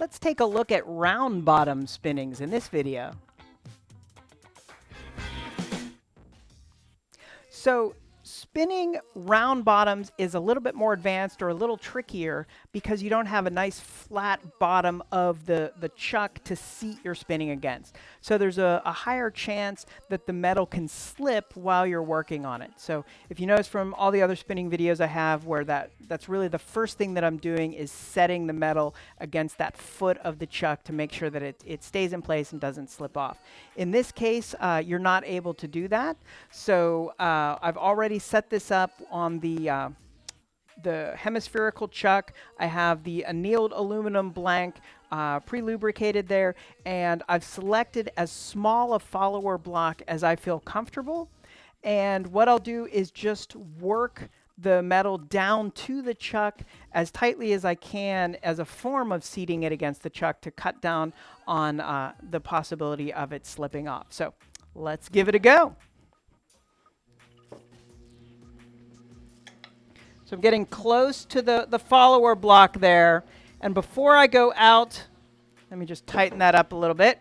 Let's take a look at round bottom spinnings in this video. So spinning round bottoms is a little bit more advanced or a little trickier because you don't have a nice flat bottom of the chuck to seat your spinning against. So there's a higher chance that the metal can slip while you're working on it. So if you notice from all the other spinning videos I have where that's really the first thing that I'm doing is setting the metal against that foot of the chuck to make sure that it stays in place and doesn't slip off. In this case, you're not able to do that. So I've already set this up on the hemispherical chuck. I have the annealed aluminum blank pre-lubricated there, and I've selected as small a follower block as I feel comfortable. And what I'll do is just work the metal down to the chuck as tightly as I can as a form of seating it against the chuck to cut down on the possibility of it slipping off. So let's give it a go. So I'm getting close to the follower block there. And before I go out, let me just tighten that up a little bit.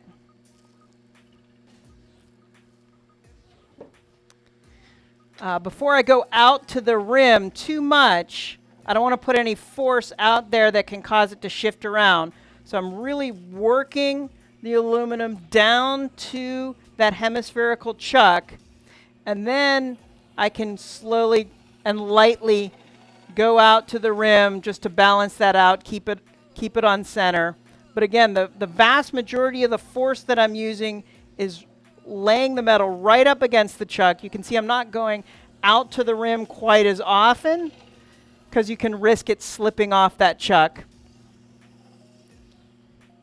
Before I go out to the rim too much, I don't want to put any force out there that can cause it to shift around. So I'm really working the aluminum down to that hemispherical chuck, and then I can slowly and lightly go out to the rim just to balance that out, keep it on center. But again, the vast majority of the force that I'm using is laying the metal right up against the chuck. You can see I'm not going out to the rim quite as often because you can risk it slipping off that chuck.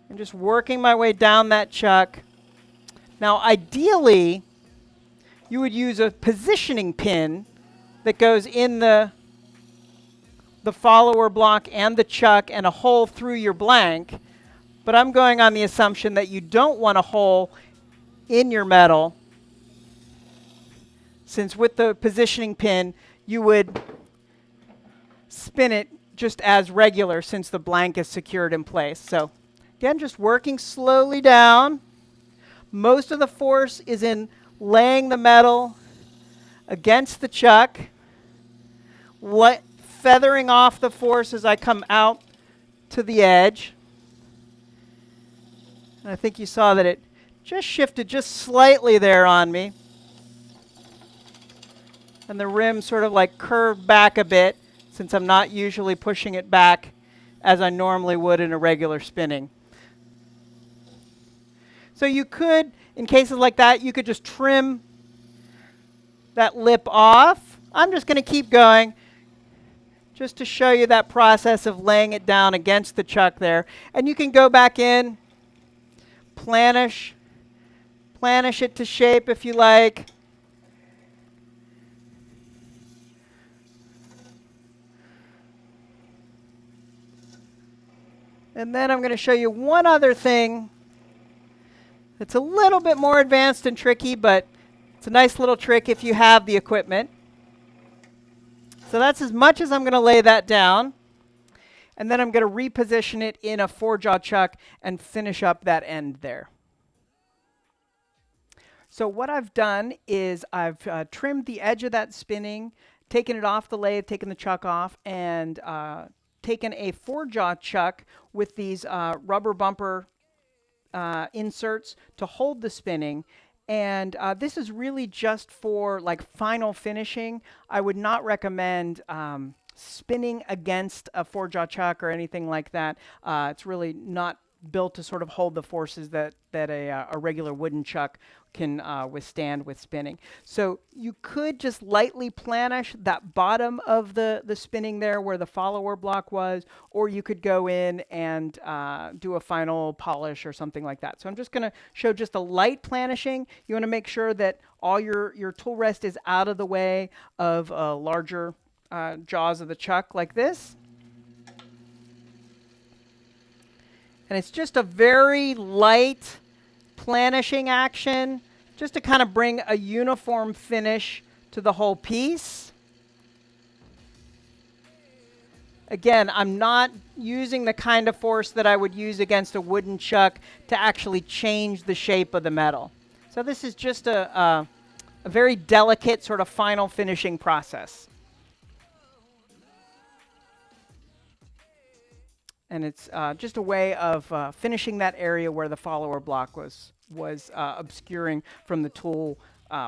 I'm just working my way down that chuck. Now, ideally, you would use a positioning pin that goes in the follower block and the chuck and a hole through your blank. But I'm going on the assumption that you don't want a hole in your metal, since with the positioning pin, you would spin it just as regular since the blank is secured in place. So again, just working slowly down. Most of the force is in laying the metal against the chuck, feathering off the force as I come out to the edge. And I think you saw that it just shifted just slightly there on me. And the rim sort of like curved back a bit since I'm not usually pushing it back as I normally would in a regular spinning. So you could, in cases like that, you could just trim that lip off. I'm just going to keep going just to show you that process of laying it down against the chuck there. And you can go back in, planish it to shape if you like. And then I'm going to show you one other thing that's a little bit more advanced and tricky, but it's a nice little trick if you have the equipment. So that's as much as I'm going to lay that down. And then I'm going to reposition it in a 4-jaw chuck and finish up that end there. So what I've done is I've trimmed the edge of that spinning, taken it off the lathe, taken the chuck off, and taken a 4-jaw chuck with these rubber bumper inserts to hold the spinning. And this is really just for like final finishing. I would not recommend spinning against a 4-jaw chuck or anything like that. It's really not built to sort of hold the forces that a regular wooden chuck can withstand with spinning. So you could just lightly planish that bottom of the spinning there where the follower block was, or you could go in and do a final polish or something like that. So I'm just going to show just a light planishing. You want to make sure that all your tool rest is out of the way of larger jaws of the chuck like this. And it's just a very light planishing action, just to kind of bring a uniform finish to the whole piece. Again, I'm not using the kind of force that I would use against a wooden chuck to actually change the shape of the metal. So this is just a very delicate sort of final finishing process. And it's just a way of finishing that area where the follower block was obscuring from the tool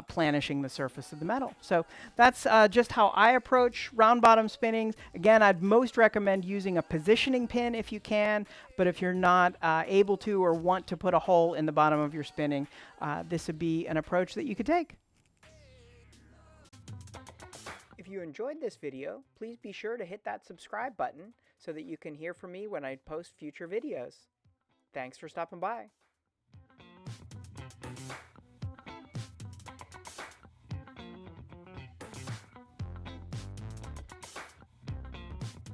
planishing the surface of the metal. So that's just how I approach round bottom spinnings. Again, I'd most recommend using a positioning pin if you can, but if you're not able to or want to put a hole in the bottom of your spinning, this would be an approach that you could take. If you enjoyed this video, please be sure to hit that subscribe button so that you can hear from me when I post future videos. Thanks for stopping by.